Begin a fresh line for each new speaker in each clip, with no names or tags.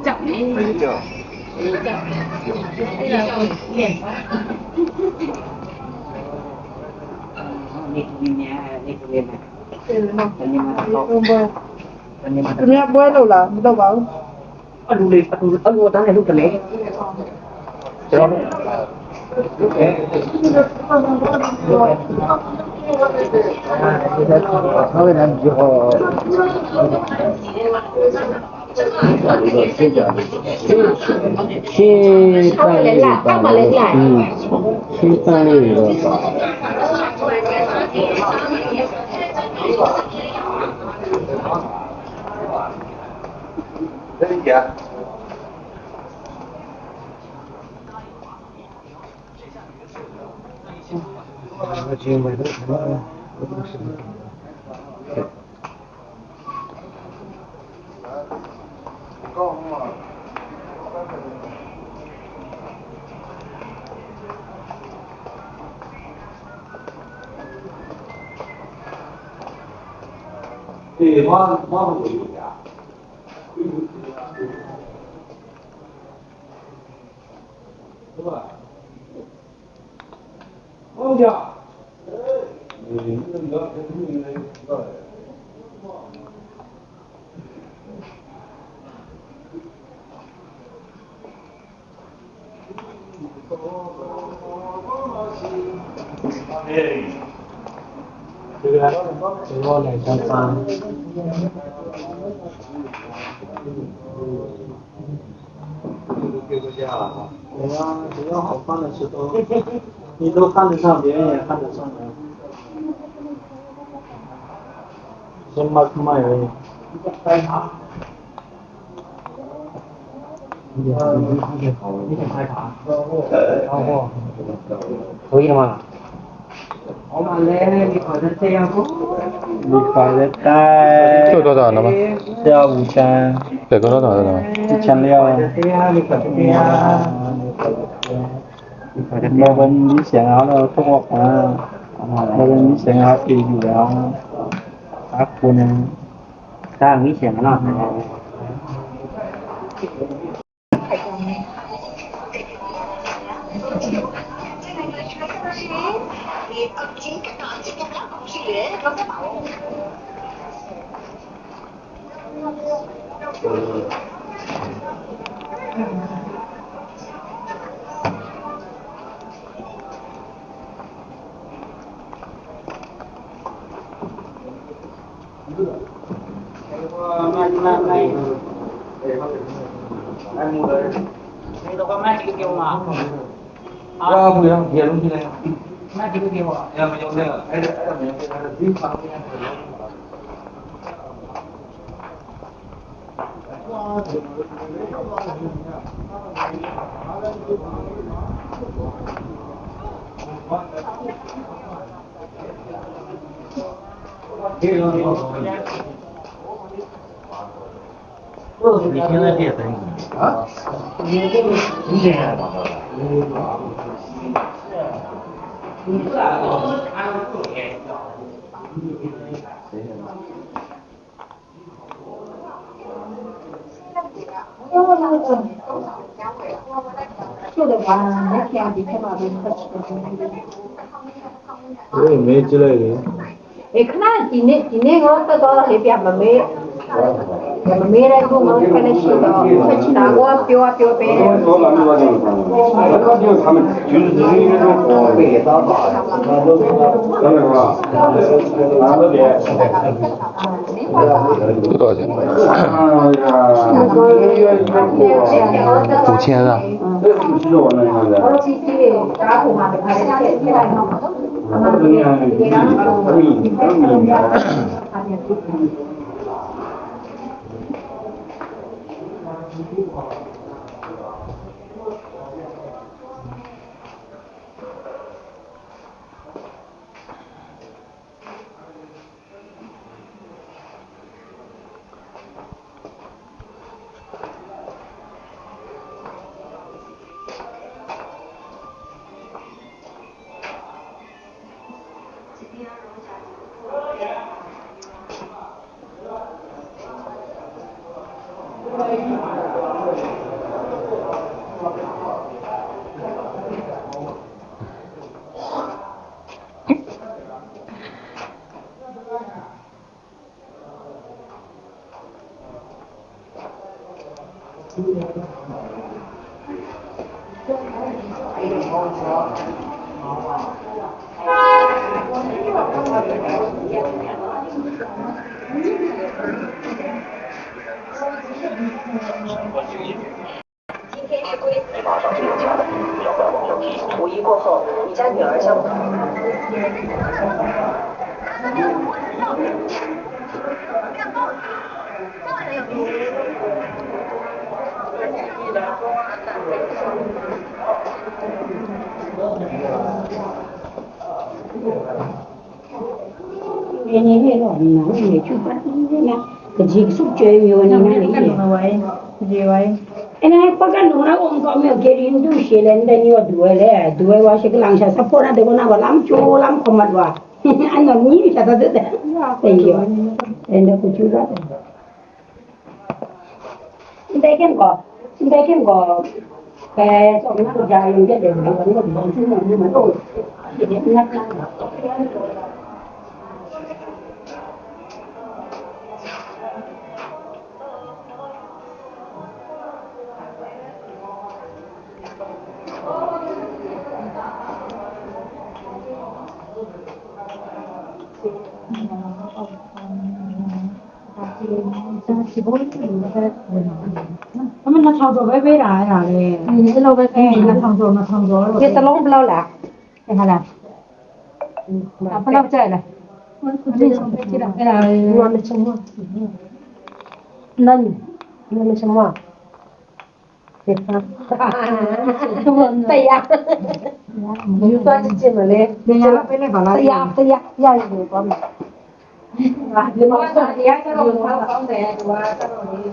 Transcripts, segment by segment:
chậm đi chậm đây là hiển
Kena buat tu lah, betul bang.
Aduh, tangan lu kena. Thôi làm gì họ khi ta lấy lại các bạn lấy lại khi ta lấy rồi
đấy kìa
chuyện mày đó
thì hoa của gì cả đúng rồi không chưa rồi
Cái này trong pha只要好看的吃都，你都看得上，别人也看得上的。先卖而已。你想开茶？招货。可以了吗？好嘛嘞，你搞成这样不？你搞得带。
这多少了吗？
是要5000。
这个多少的吗
？1600。你搞成这样。mà bên đi xe áo đâu không học mà bên đi xe áo thì dù đó các cô này sang đi xe áo nào này anh mua đấy đây đâu có mấy cái kêu mà ra mùi không giờ luôn như này mấy cái kêu à em mà dùng đây ấy là mình đi vào你现在别等啊！你这样吧？你不来了，俺不给。
就得玩那天比天嘛都可吃的。
我也没之类的。
哎，看那今年我得到了那边没没。没来过，我看得起的，快去拿我标啊标呗。
那就他们就是这些那种北大大的，真的吧？拿着点。
多少钱？5000啊。马上就有家了，要不然网友批。五一过后，你家女儿想不？
你老呢？你去办呢？个几个数据有呢？你哎，那不干弄那我们搞没有给人都写了，那你要对嘞，对我是个浪下啥破那的我那个浪就浪空嘛哇，俺那你晓得的，哎呦，人家不知道的。现在看过，从那个家用的那个那个东西那么多，现在那个。
他们那操作微啦呀嘞，你老百姓那操作，
这是弄不了了，
看下来，不了在了，我
那什么？那什么？对呀，你算是进了嘞，
对呀，被那个了，
对呀，要有个嘛。啊，你老说的呀，这个我放在我这里。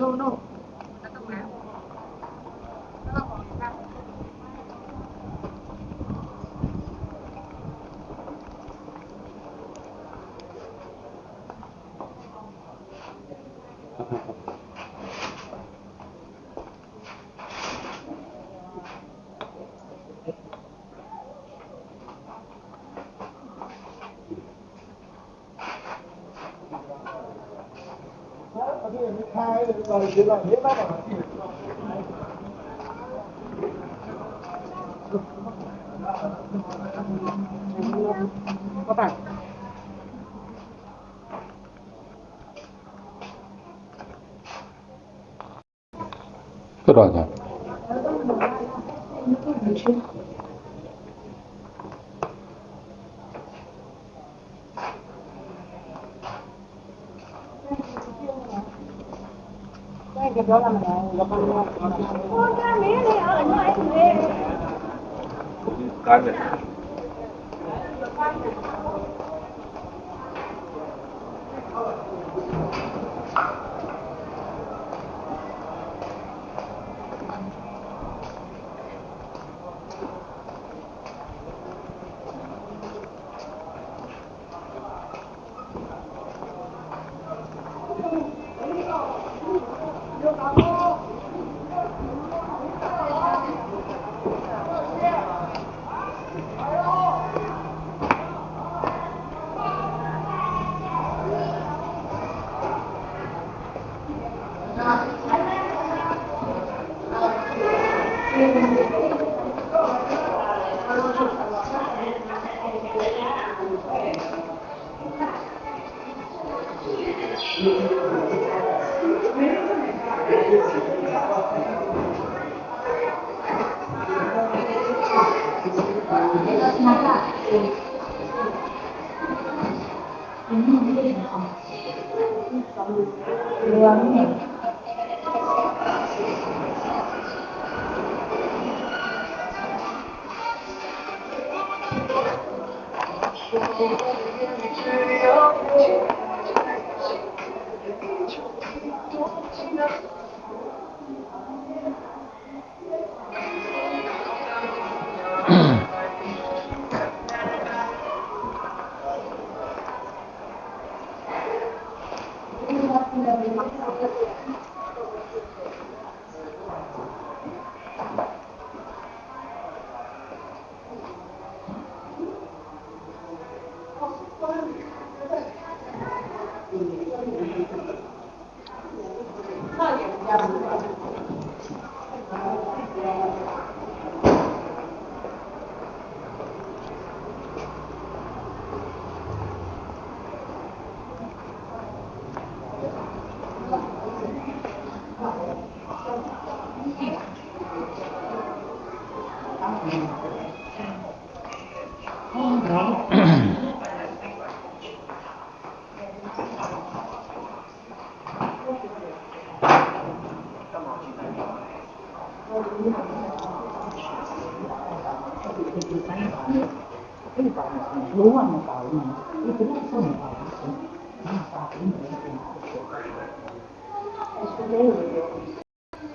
No.
这多少钱？干的。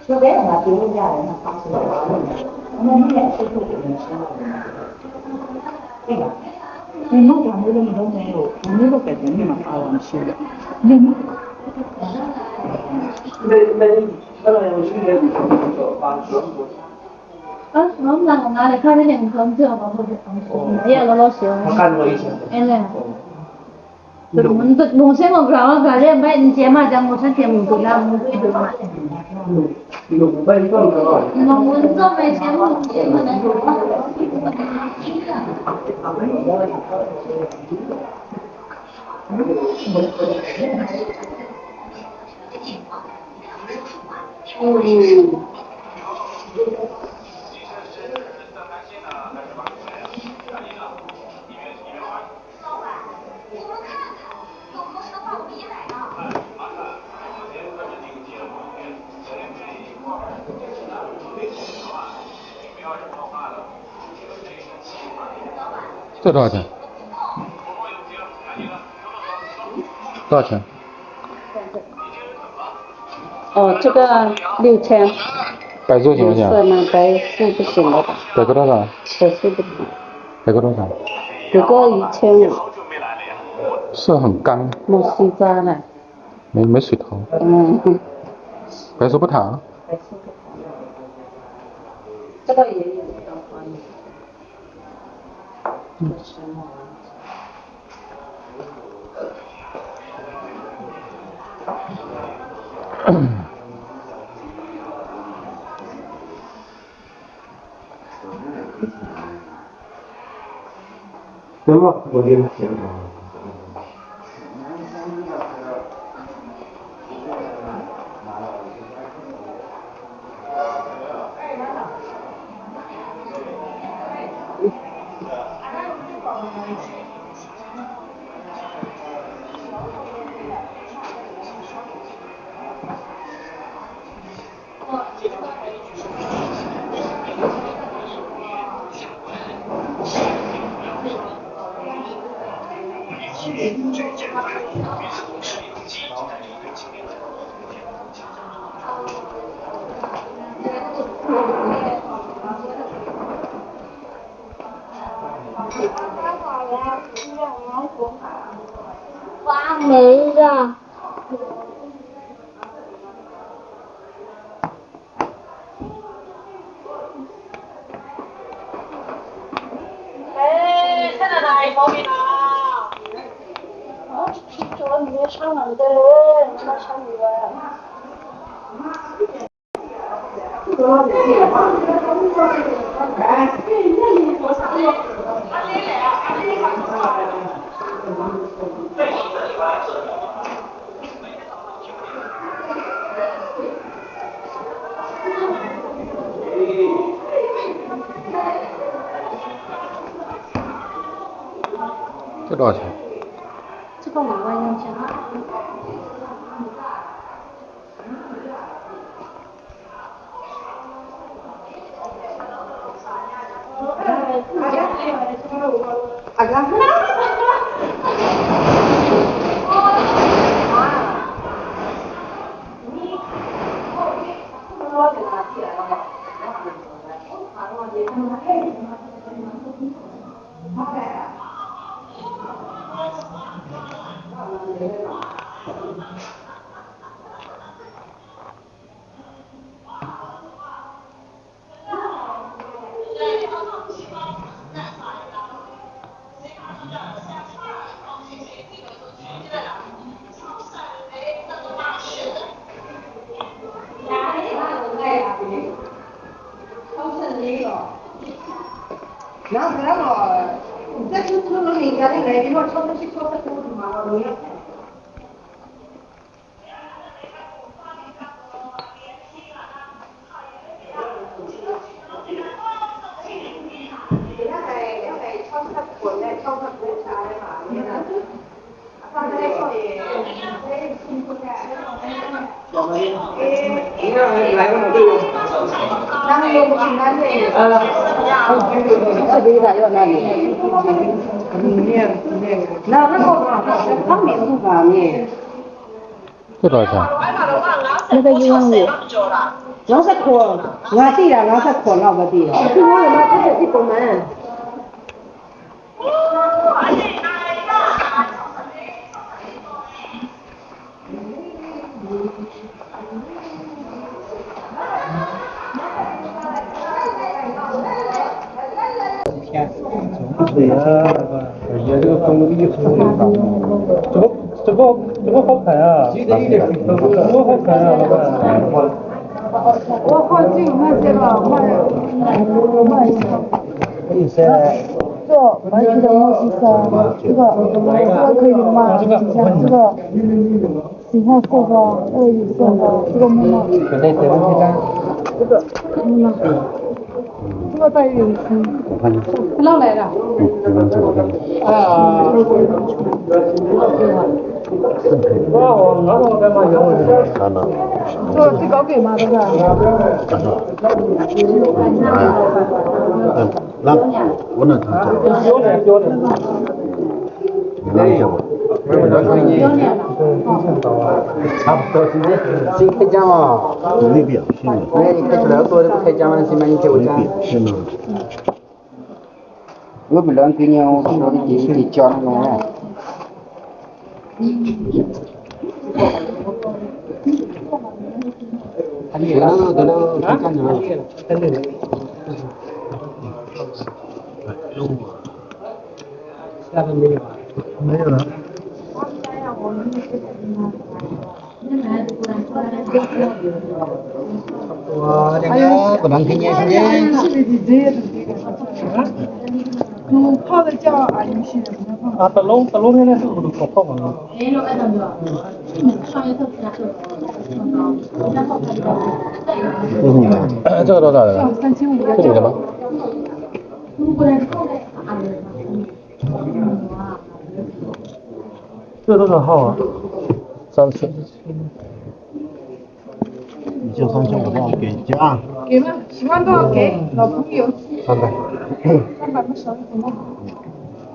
说白了嘛，别人家人他是我们也是做这种生活，对吧？你们讲的那么多没有，我们都改成你们发往修的，你们。
我们两个拿来看这点工资，我不是，也个老师。
他干过一天。
哎嘞。农村我不知道，反正买你姐嘛，在我身边不拿，我对的嘛。
有被动的了。
我做没钱，我姐嘛能有吗？
这多少钱？多少钱？
哦，这个6000。
白做行不行？
是吗？白素不行了吧？
这个多少？
白素不行。
这个多少？
这个1500。
是很干。
没水渣了。
没水头。白素不弹。
白素不弹。这个也有的话。
行了，我给你写上。
挖煤的。
哎，现在哪一方面啊？这个女上了的，那小女的。
这多少钱？
这个5万用钱。
那这个，这就是人家的来的，我超市去超市都是嘛，我也。
这多少钱？
那个15000。
50块，50啦，50块那不对了。是我嘛，这是一个门。
对呀，也这个风力很大。这个好看啊！这个好看啊，老板。
我好久没这个买
意思？
这买去的我是说这个可以的吗？这个喜欢过吧，有色的这个没有。
现在这个看。
这个带有哪来的？啊。我干嘛用？这高给吗？这个？
那我能参加。
差不多现在新开奖嘛。
没表现了。
那你开出来多的不开奖嘛？先把你给我讲。
是吗？
我不乱给你，我说你继续的讲那个。得了，开奖了。下面没有啊？
没有了。
我这个不能给你是的。
泡的叫阿里西的。
啊，德龙现在是不是泡吗？
这个多少人？
3500。
这里的吗？
这多少号啊
？3000。
你就3500多给价。
给吗？喜欢多少给？老朋友。
300。
300吗？少一点吗？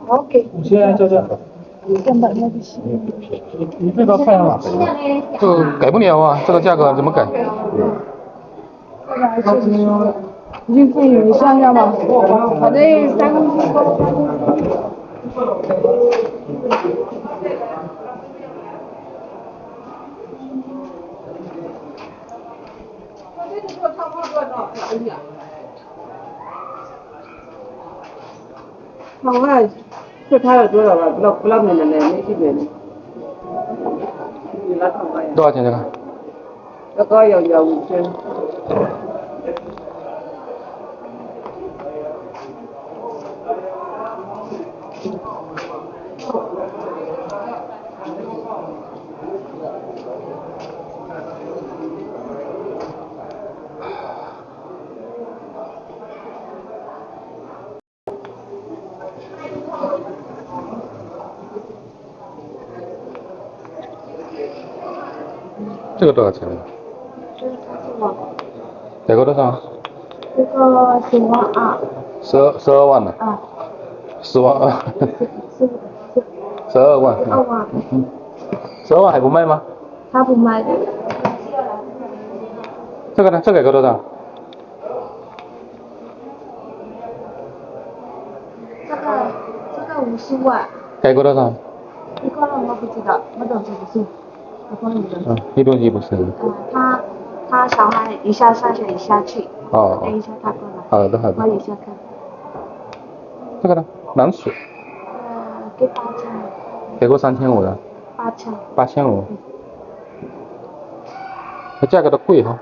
好给。
现在就这。
300那就行。
你这个看上了？
这个改不了啊，这个价格怎么改？
这个还是运费有算下吧，反正3公斤。
好啊，这他要多少吧？不老买的呢，没几个呢。你那看吧呀？
多少钱这个？
这个要5000。
这个多少钱？这个多少？
这个10万2。
12万呢？
啊。
10万2。12万。
2万。
12万还不卖吗？
他不卖的。
这个呢？这个多少？
这个50万。
改过多少？
这个我不知道，我东西不是。
你东西不是。
他小孩一下上学一下去。
哦。
等一下他过来。
好的好的。
我一下看。
这个呢？南水。
给8000。
给过3500的。8500。这价格都贵哈。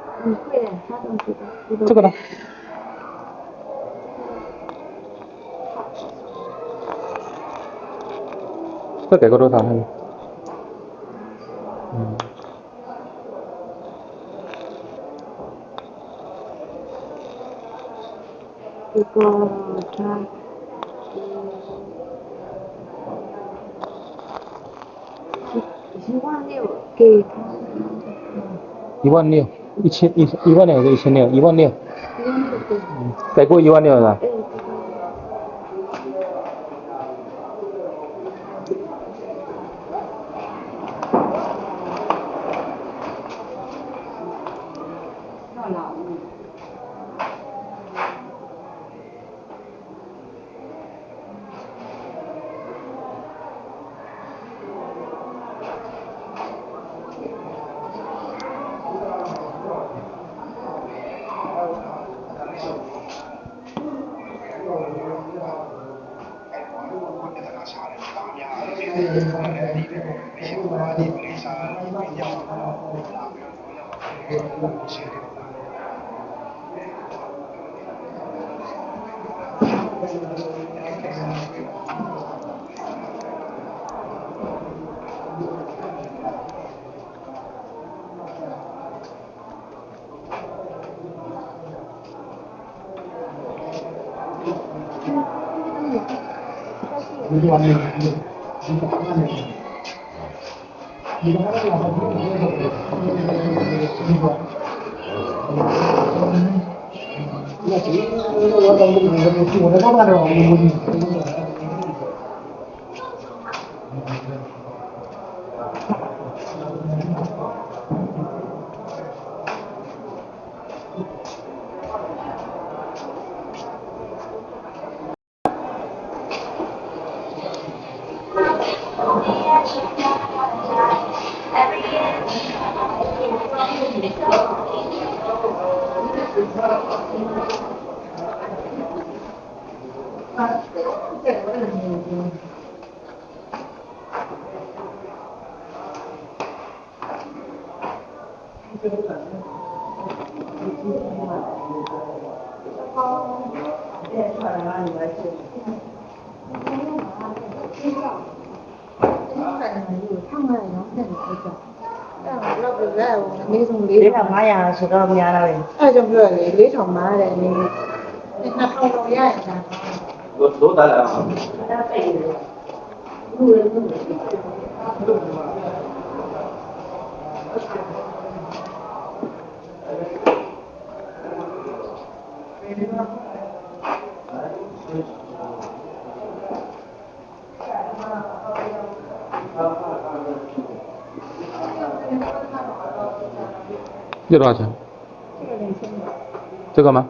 贵的，他东西的。
这个呢？ tất cả có đôi thằng hay
이거 다 신관이요. 그
이완이요 2,000이완이요 2,000이요 2완이요 빼고 2완이요 나
Đấy là má nhà số đông nhà đâu vậy?
trong người lấy thòng má để mình nó không đâu vậy
số tại là
이리로 하자 잠깐만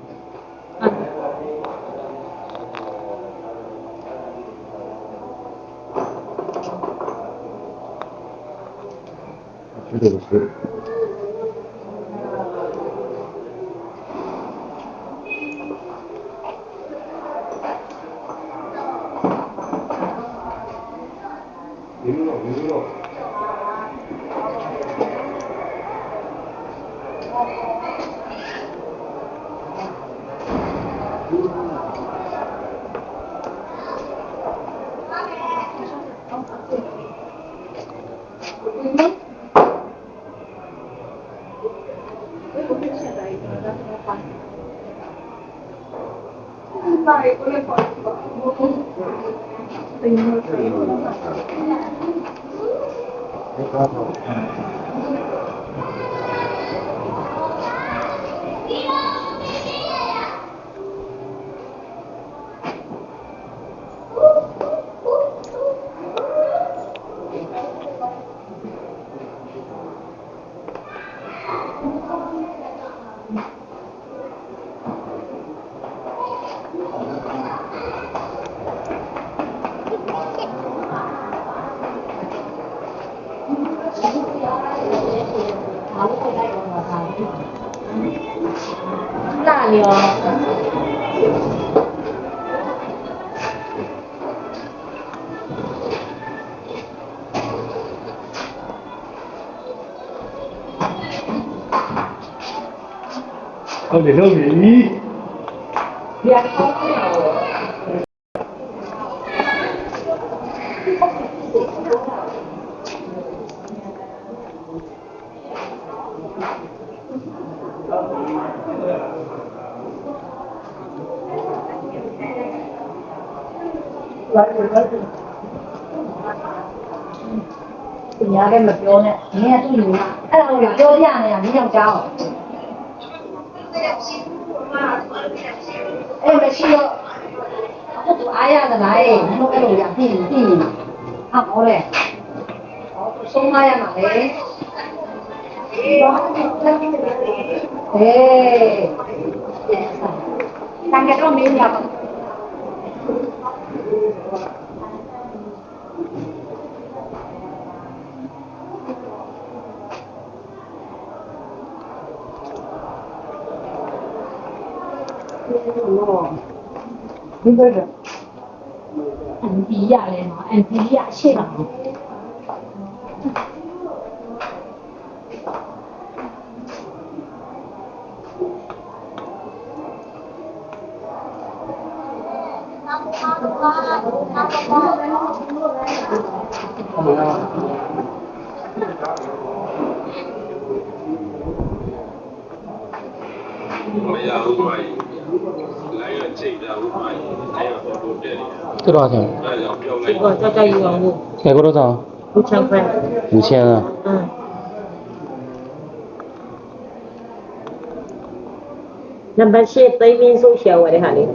không để đâu để ý
nhà đây màပြောnày nghe tôi nhiều mà cái đâu là cho ra này đi nhau cháu em phải chưa có tụi ai ra này nó cái đồ dạng gì học có này sống ai mà đấy ê đang cái đó mình gặp
Đúng rồi.
anh tí à này nó anh tí à chết à
这多少钱？
这个再加一万五，
给过多少
5000块。
？5000啊。
嗯。那么写对面手写我的哈哩。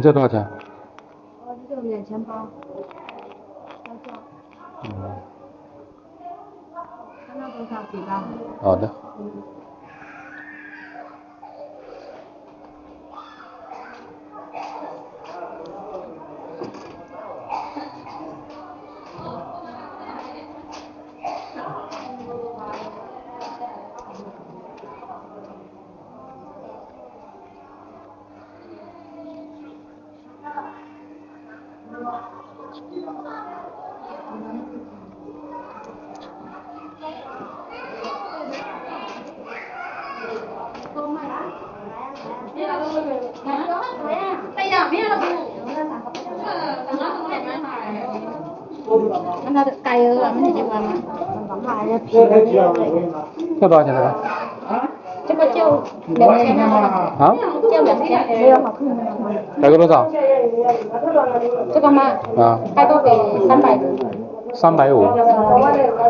这多少钱？
这个2000包。看到多少几张？
好的。
那盖了，那就完了。
这多少钱这个？
这个就2000啊。
啊？
就2000，没有好看的。
改过多少？
这个吗？
啊。
开多给300。
350。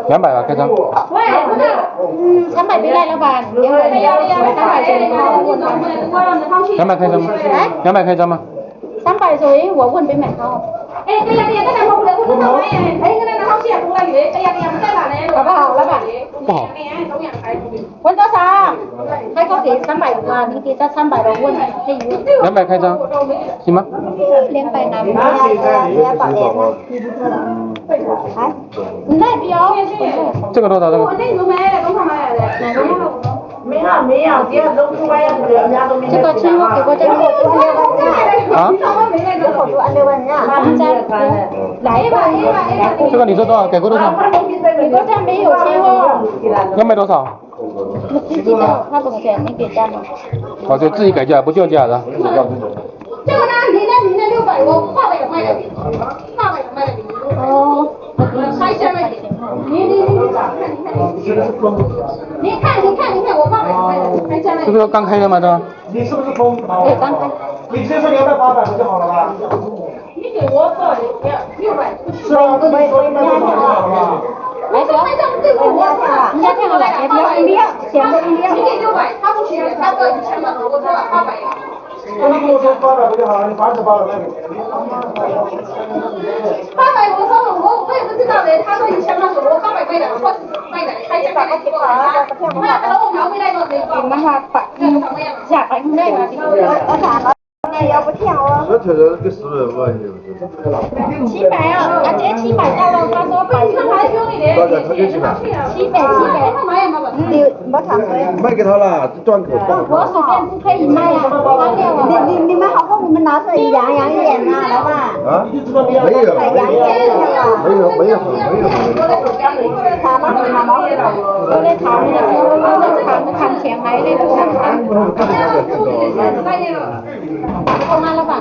200吧，开张。
300没来老板，200
开张吗？200开张吗
？300rồi，我问北美号。哎，对呀，那咱们不能不能买哎，那咱好些不来的，不在哪呢？好不好，老板？
不好。
问多少？开多给350啊，你给他300的问，可以。
200开张，行吗
？200拿不了，哎，你那表。
这个多少？这个？
这个请我给我这个
啊？
来吧，
这个你说多少？给过多少？
你说这没有签哦。
200多少？
我自己的，他怎么给？你给价吗？
哦，就自己改价，不叫价的。
这个呢，你那600我800的卖给你，800的卖给你。哦，3000卖给你。你看，我800的卖给你，3000卖给你。
这个刚开的吗？这？
你是不是封？
对，刚开。
你直接说200、800不就好了吧？
你给我报600。
是啊，那你说100就好了。
我说卖账对我人家骗我来的，你给600，他不需要，他说1000嘛，我说800。
那你跟我说800不就好了？你800卖给我。
800，我说我也不知道的，他说1000嘛，我800卖的，我卖的，3000卖的，我描回来个那个。那他把下把那个，我咋了？要不骗我。
我觉得给400万就是
700啊，啊，这700到了，他说800。
大概他给几百
？700，没谈回。
卖给他了，断口。
我随便不可以卖呀，你们好过我们拿出来养一点呐，老板。
啊？没有。
谈嘛，我在谈钱来的，不卖了吧？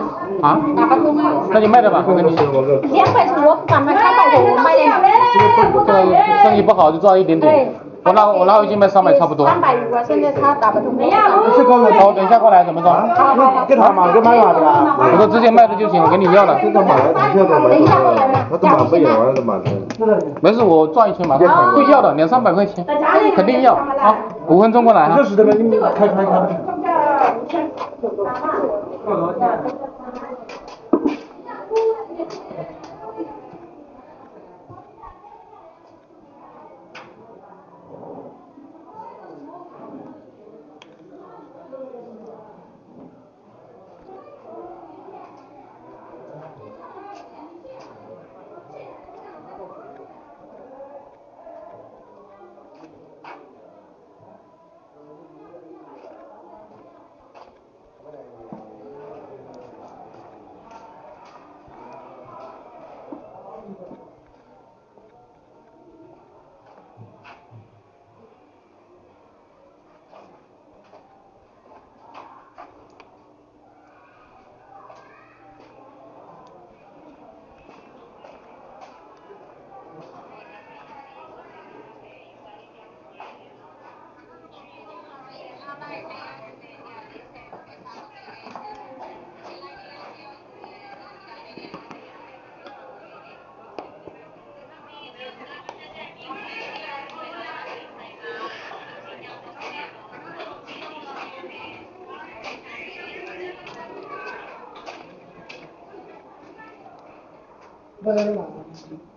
啊？
哪个不卖？
那你卖的吧，我跟你说。
200是我不敢卖，300我卖的。
这个生意不好就赚一点点。我拿回去卖300差不多。
350啊，现在他打不通。
好，等一下过来怎么着？
给他嘛，给买嘛的啦。
我说直接卖了就行，我给你要了。
这个买了，你要买。
等一下过来嘛。
他都买不了啊，都买的。
没事，我赚一圈嘛，会要的，200、300块钱，肯定要啊。5分钟过来啊。
就是的呗，你开。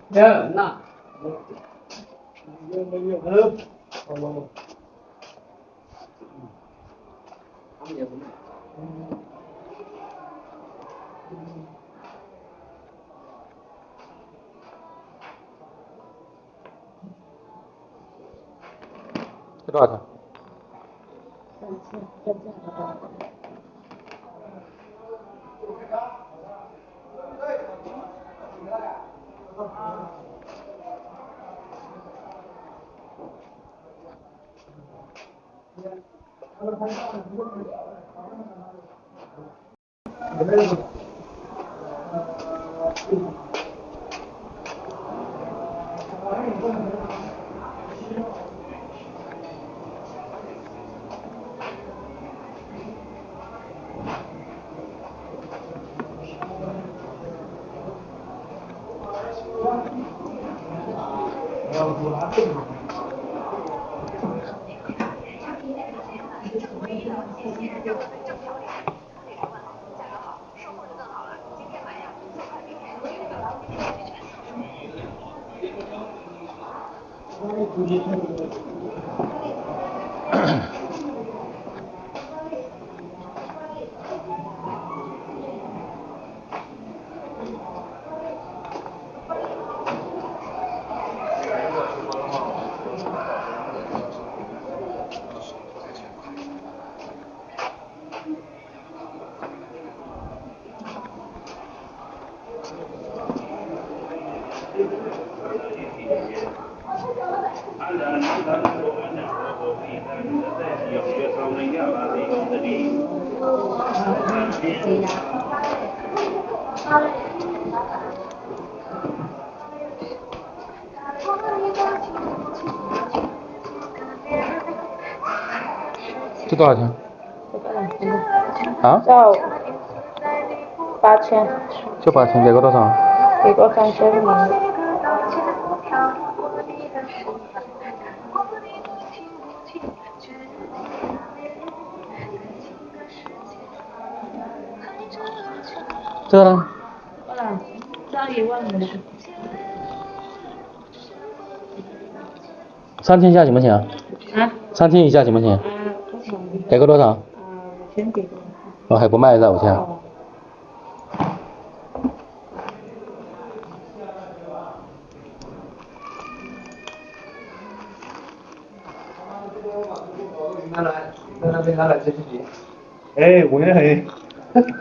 人呐。这多少钱？
这多少钱？啊？
要8000，
就8000，给个多少？
给个3000块。
这个呢？3000以下行不行啊？3000以下行不行？给个多少？我还不卖在我家。
哎，我也很，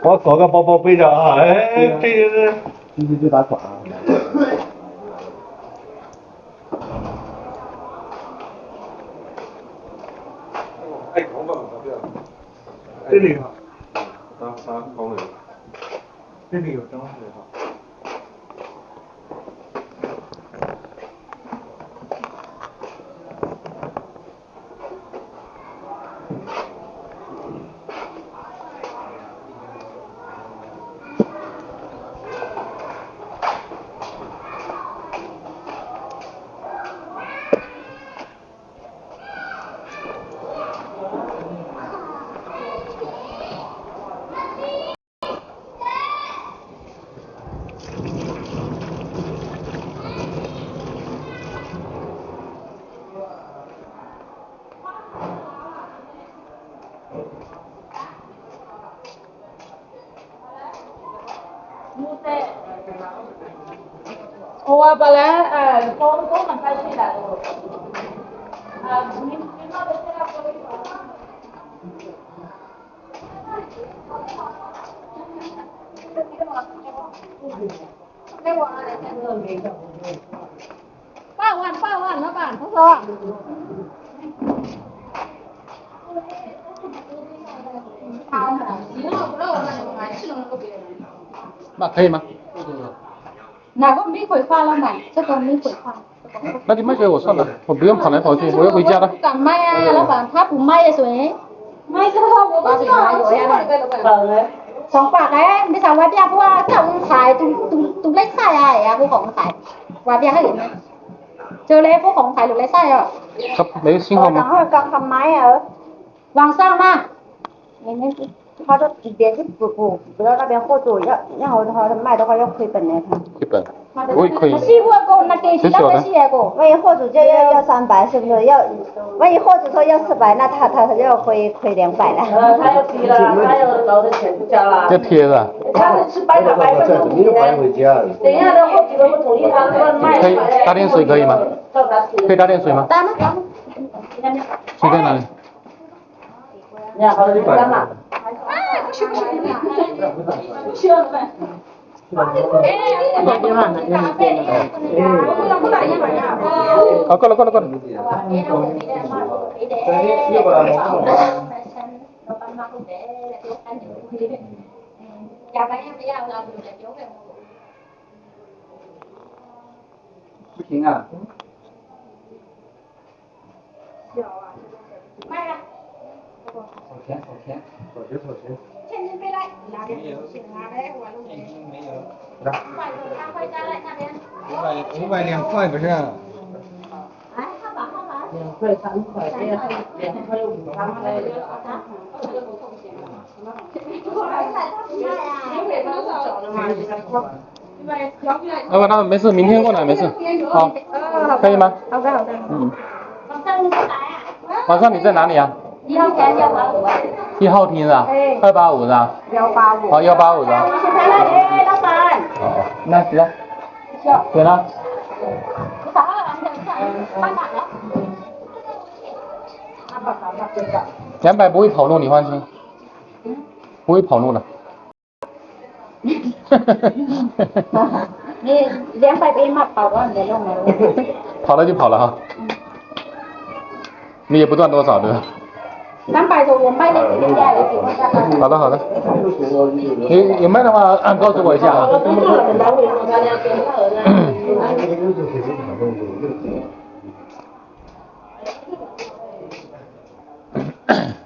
我搞个包包背着啊，哎，这就是这打款。哎，红包这样，这里哈，三红的，这里有装饰的哈。
我本来都很开心的。您那个现在可以吗？8万老板，他说。
那可以吗？
哪个没回话了买？这个没回话。
那你卖给我算了，我不用跑来跑去，我要回家了。
不敢卖啊，老板，他不卖的谁？卖这个我不知道，有呀的。2 bạc đấy, bây giờ ngoài bia qua trồng xài tụi lấy xài à, ya cô không xài. Ngoài bia hết rồi. Chờ lấy cô không xài được lấy xài rồi.
ครับ没信号吗？
刚刚买啊。网上吗？他说别去不要那边货主要，然后他卖的话要亏本的他。
亏本，我也可以。
是我过那给钱那个是个，万一货主就要300，是不是？万一货主说要400，那他就要亏200了。
他要低了，他要捞的钱不交了。
要贴的。
他是100%回家。等一下，他货主都不同意，他说卖。
可以搭电水可以吗？可以搭电水吗？
搭吗？
水在哪里？
你看，好的，干嘛？
好，够了。
不行啊。手钱。
现金没来，拿点钱拿来，我录的。
没有。
500块加来那边。
500 2块不是？
哎，号码。
2块3块，这样2块又5块。
老板，那没事，明天过来没事。好，可以吗？
好的。
嗯。
晚上你在哪呀？
晚上你在哪里啊
1号厅185。
1号厅是吧？285是吧
？185。
哦，185是吧？
哎，老板。
哦，那行。对了。
你打200了。
200不会跑路，你放心。不会跑路的。
你200被骂跑了，你再弄了。
跑了就跑了哈。你也不赚多少对吧？
300说我卖的这个价也给我加到。
好了好了，你卖的话告诉我一下啊。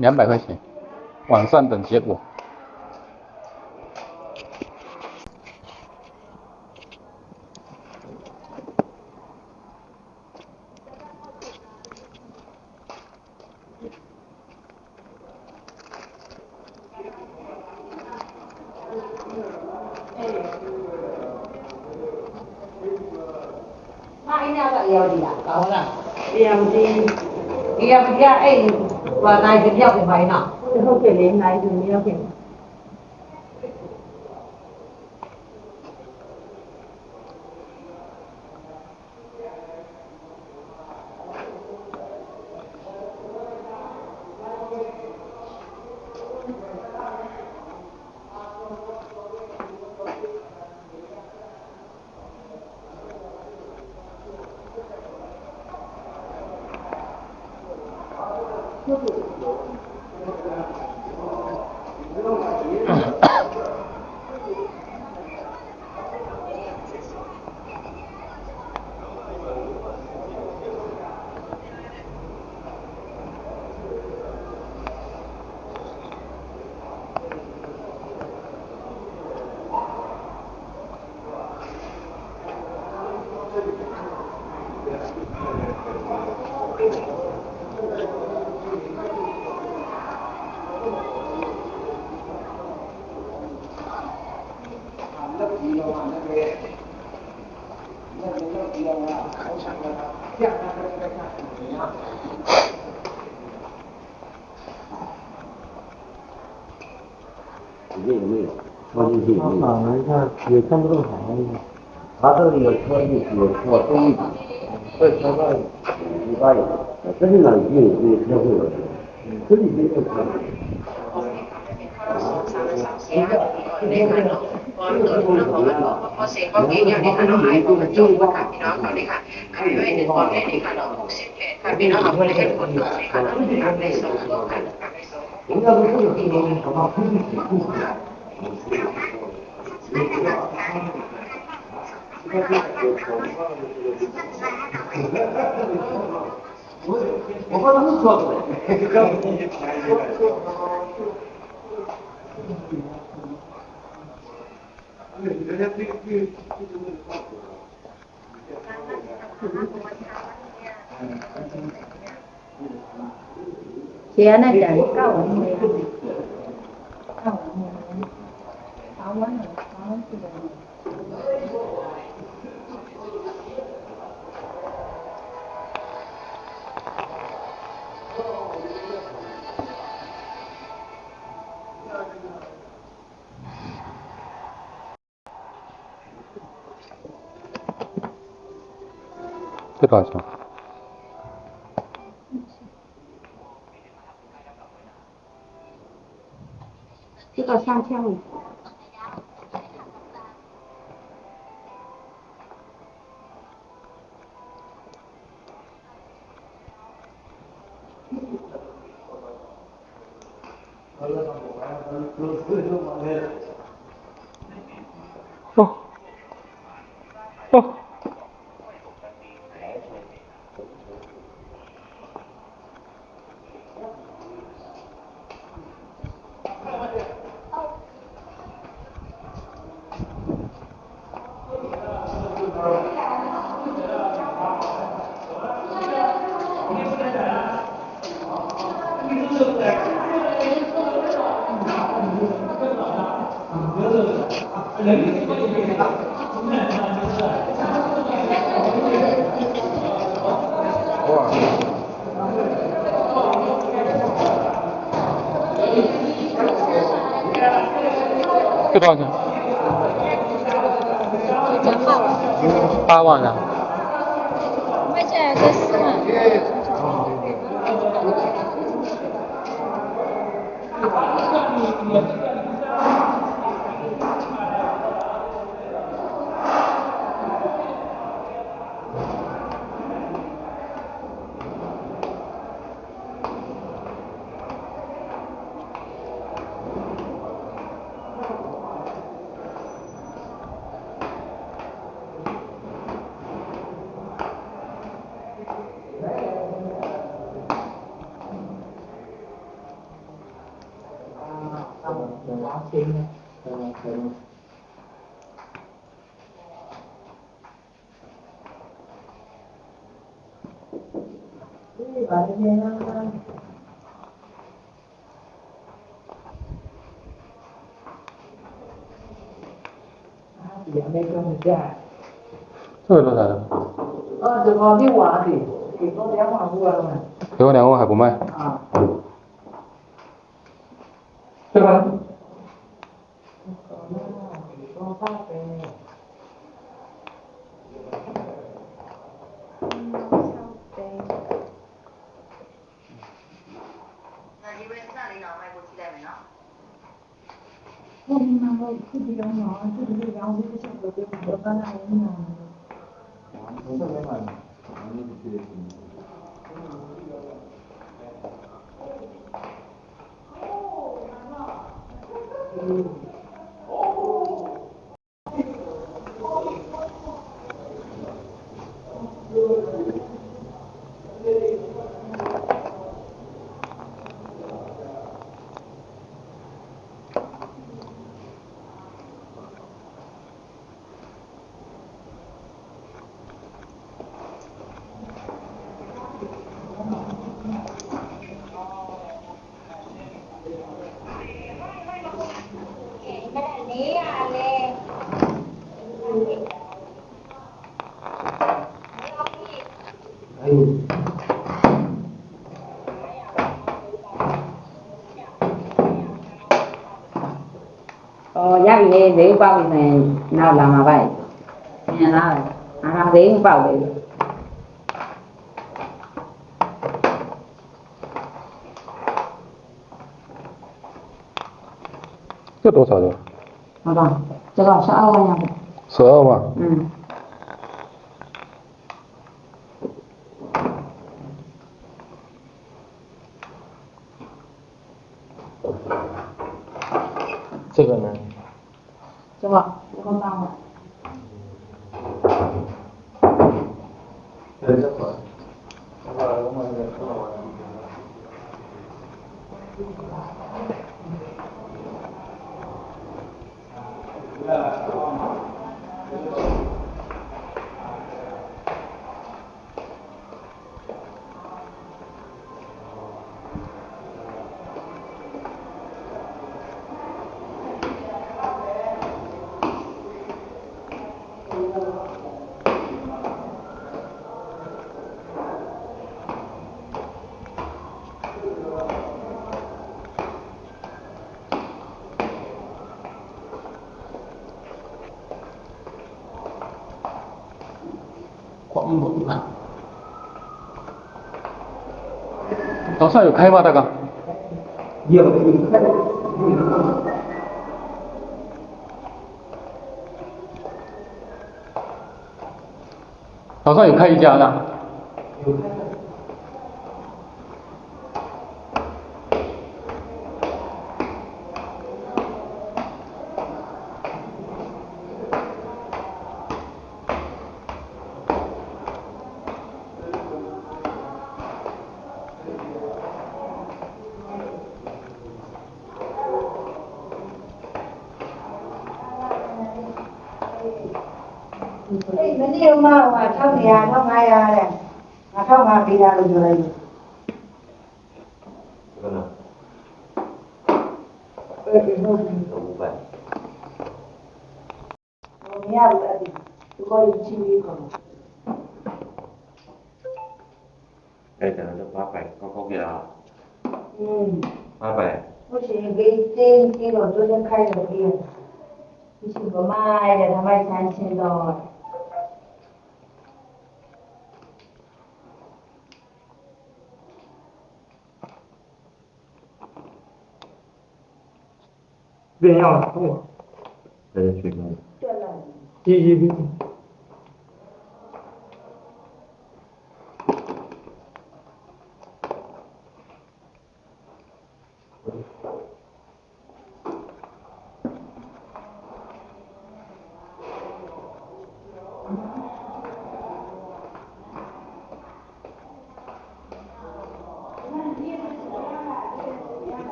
200块钱，网上等结果。
và này thì theo cái máy nào không thể đến này thì theo cái
也看不懂啥他这里有车艺，有做中艺，会说到18有，这里呢已经有车会了，这里没有车。
我帮他们说过的。
Chị này chạy cao ở người cao ở người áo quán này áo
这多少钱？
这个3000。
哦哦。这多少钱？8万啊！
卖起来才4万。
这个多少的？
这个比我的，给多2.5万了。
给我2万还不卖？
啊。
这个？
我们那个土地上嘛，就是养这个小狗的，我刚才我们ရပြီလေဈေးပေါက်ပြီဆိုရင်နောက်လာမှာပဲမြင်လားအားဈေးပေါက်လေ
这多少的？
好吧，这个12万样。
12万。
嗯。
这个呢？
这个3万。
早上有开吗，大哥？
有。
早上有开一家的。
မနေ့မှဟို1200 1500တဲ့1500ပေးရလို့ပြောလိုက်တယ်ဘယ်လိုဟုတ်ပါ့ဘယ်ရလဲဒီကိုကြီးကြီးကော
အဲ့ဒါတော့ဘာပဲကောက်ကြတာဘာပဲ
不行给这个昨天开了的不行不卖的他卖3000多
变样了，我。
这是水果。
一。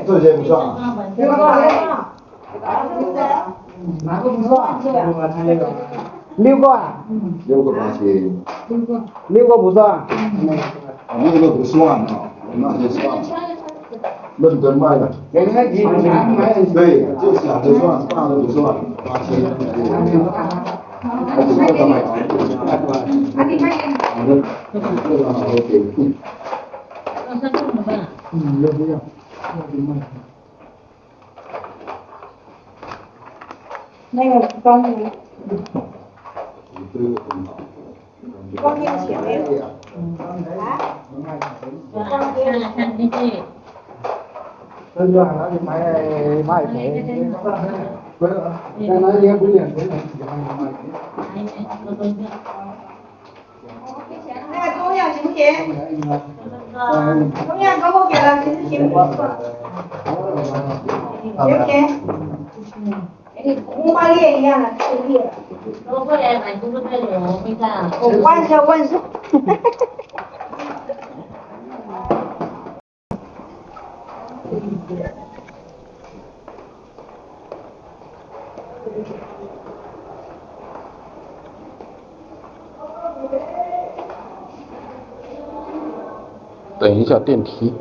这些不算。
6个啊
6个八千
，6个不算。
6个不算啊，那就算。认真卖的。对，就小的算，大的不算，8000。我只这个买好的，这个好给。要不要？
那个光明，
这个很好。
光明写没有？
真的，那就卖赔。不是，在那也不演赔，
那个中药行不行？中药给我给了，行不行？行不行？红花叶一样的，是叶。
都过来买猪肉太牛，没干。
万寿万寿。
等一下电梯。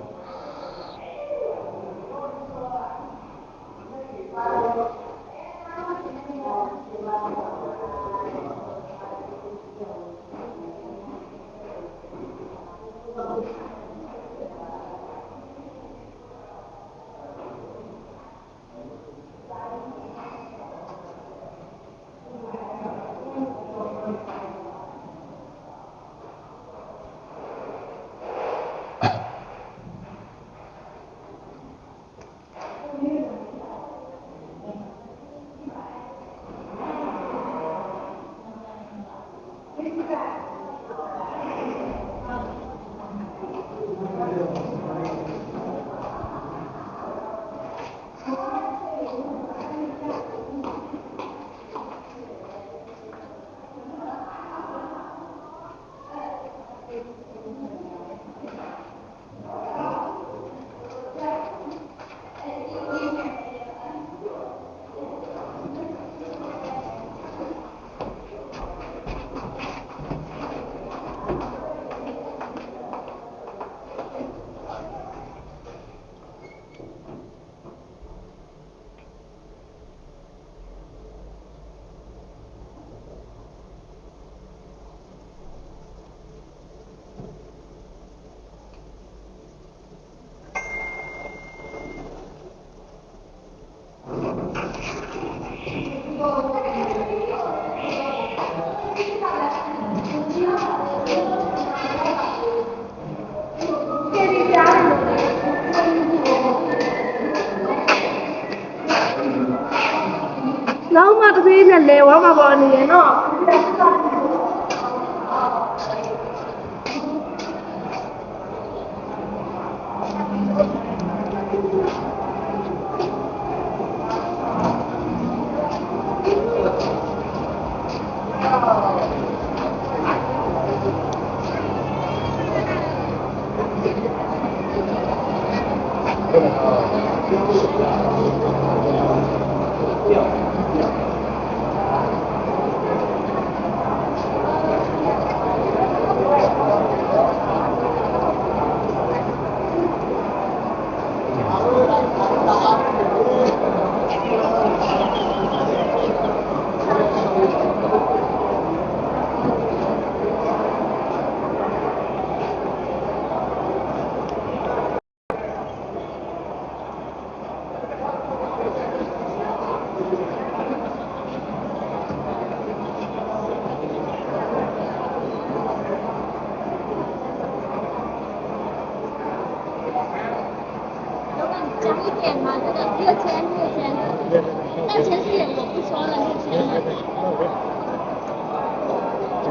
老妈这边的来我妈妈的呢。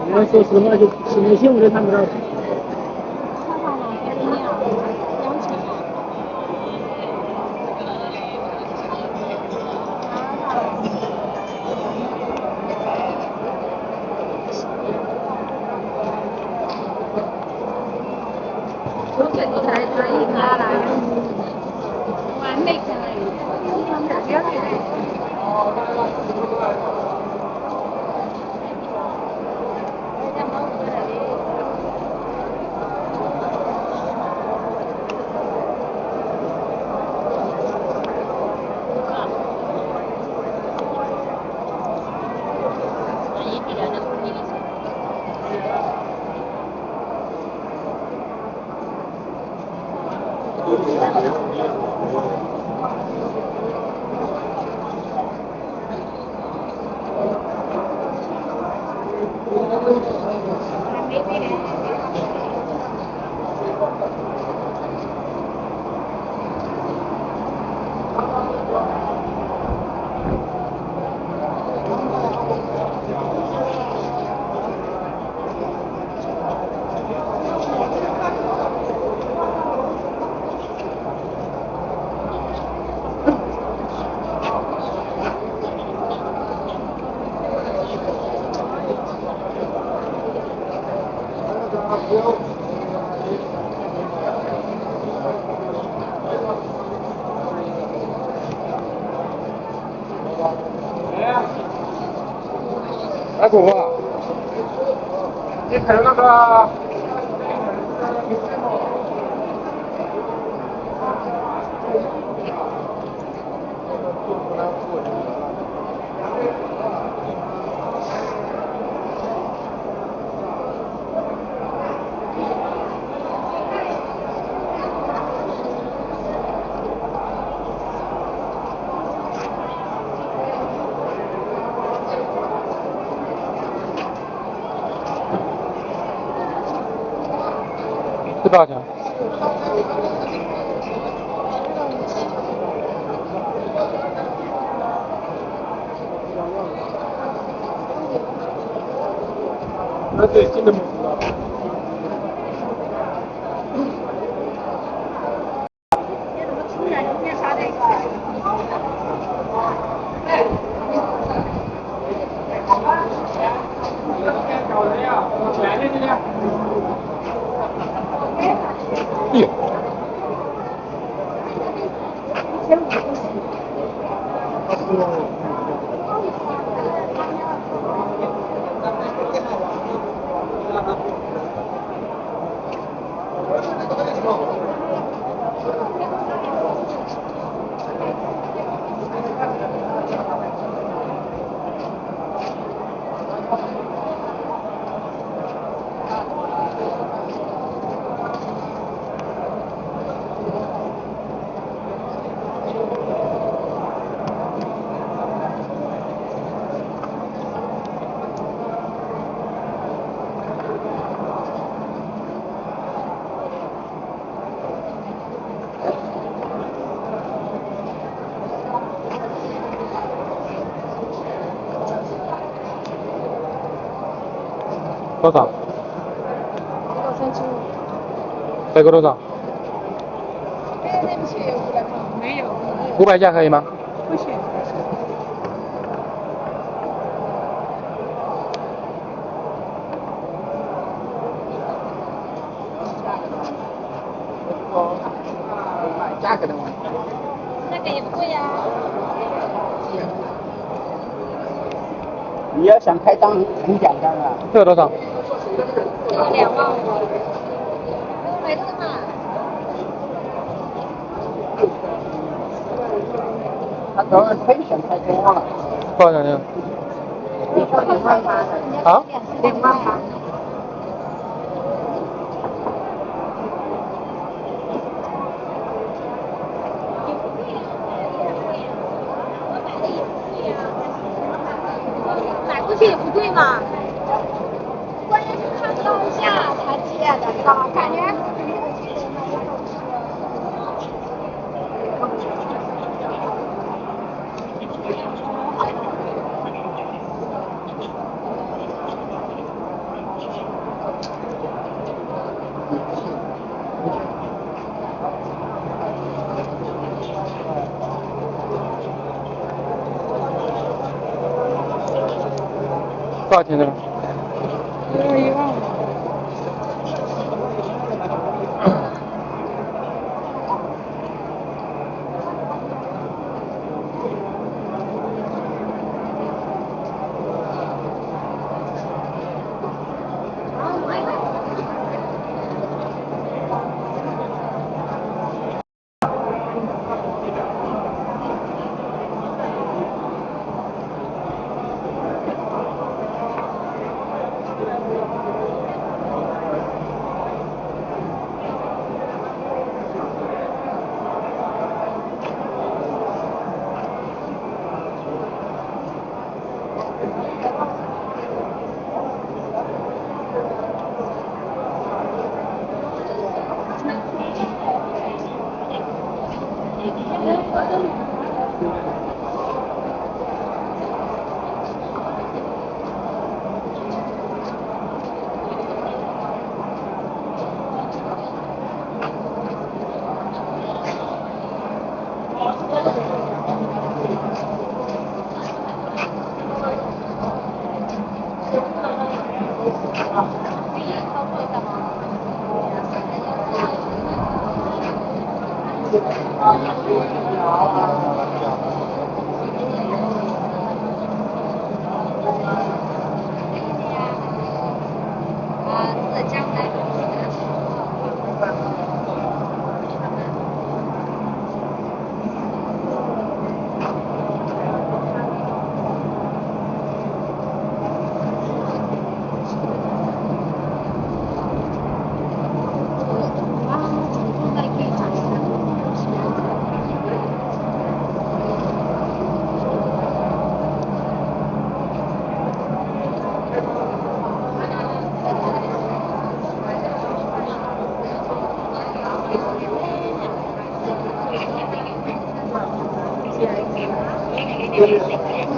你要说什么就什么新闻都看不到。大哥，你看那个。这多少钱？那最新的没知道。多少？再给多少？500价可以吗？不行。价格的问题。那个也不贵呀。你要想开张很简单啊。这个多少？这个2万5。买这个嘛。他主要是推选太多了。多少钱呢？2万8。啊？2万8。买过去也不贵嘛。关键是看不到价才接的，知道吗？感觉。
少钱呢？1
万5。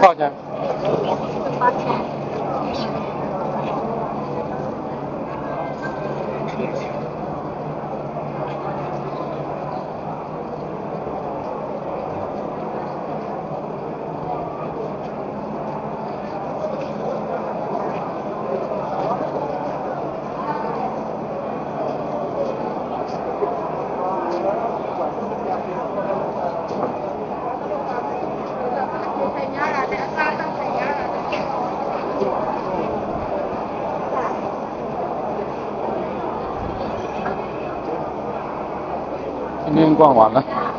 多少钱？今天逛完了。